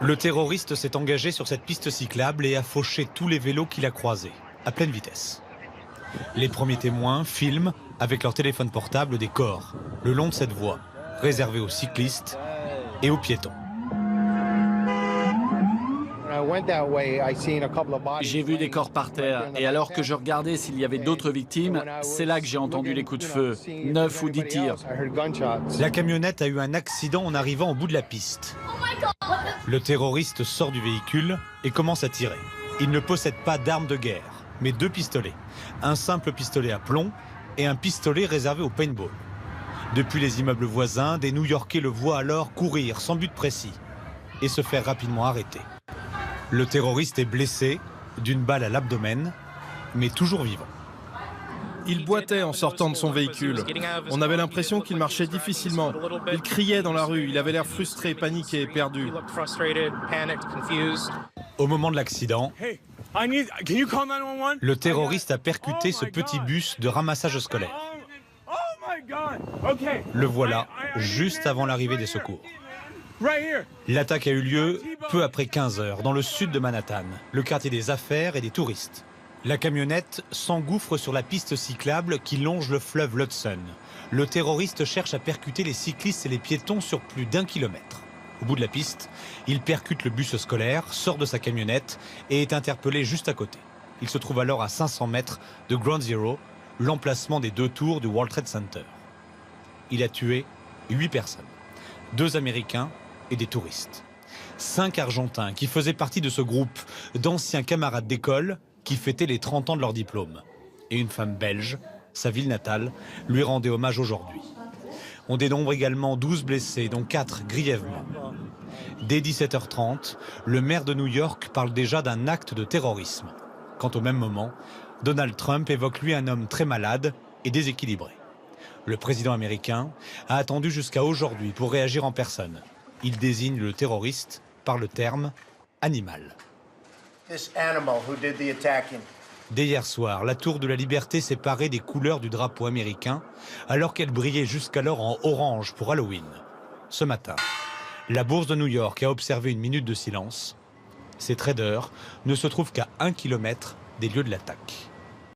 Le terroriste s'est engagé sur cette piste cyclable et a fauché tous les vélos qu'il a croisés, à pleine vitesse. Les premiers témoins filment, avec leur téléphone portable, des corps, le long de cette voie, réservée aux cyclistes et aux piétons. J'ai vu des corps par terre et alors que je regardais s'il y avait d'autres victimes, c'est là que j'ai entendu les coups de feu, 9 ou 10 tirs. La camionnette a eu un accident en arrivant au bout de la piste. Le terroriste sort du véhicule et commence à tirer. Il ne possède pas d'arme de guerre, mais 2 pistolets. Un simple pistolet à plomb et un pistolet réservé au paintball. Depuis les immeubles voisins, des New-Yorkais le voient alors courir sans but précis et se faire rapidement arrêter. Le terroriste est blessé d'une balle à l'abdomen, mais toujours vivant. Il boitait en sortant de son véhicule. On avait l'impression qu'il marchait difficilement. Il criait dans la rue, il avait l'air frustré, paniqué, perdu. Au moment de l'accident, le terroriste a percuté ce petit bus de ramassage scolaire. Le voilà, juste avant l'arrivée des secours. L'attaque a eu lieu peu après 15 heures dans le sud de Manhattan, le quartier des affaires et des touristes. La camionnette s'engouffre sur la piste cyclable qui longe le fleuve l'Hudson. Le terroriste cherche à percuter les cyclistes et les piétons sur plus d'1 kilomètre. Au bout de la piste, il percute le bus scolaire, sort de sa camionnette et est interpellé juste à côté. Il se trouve alors à 500 mètres de Ground Zero, l'emplacement des 2 tours du World Trade Center. Il a tué 8 personnes, 2 Américains et des touristes. 5 Argentins qui faisaient partie de ce groupe d'anciens camarades d'école qui fêtaient les 30 ans de leur diplôme. Et une femme belge, sa ville natale, lui rendait hommage aujourd'hui. On dénombre également 12 blessés, dont 4 grièvement. Dès 17h30, le maire de New York parle déjà d'un acte de terrorisme. Quand au même moment, Donald Trump évoque lui un homme très malade et déséquilibré. Le président américain a attendu jusqu'à aujourd'hui pour réagir en personne. Il désigne le terroriste par le terme « animal ». Dès hier soir, la Tour de la Liberté s'est parée des couleurs du drapeau américain, alors qu'elle brillait jusqu'alors en orange pour Halloween. Ce matin, la bourse de New York a observé une minute de silence. Ces traders ne se trouvent qu'à 1 kilomètre des lieux de l'attaque.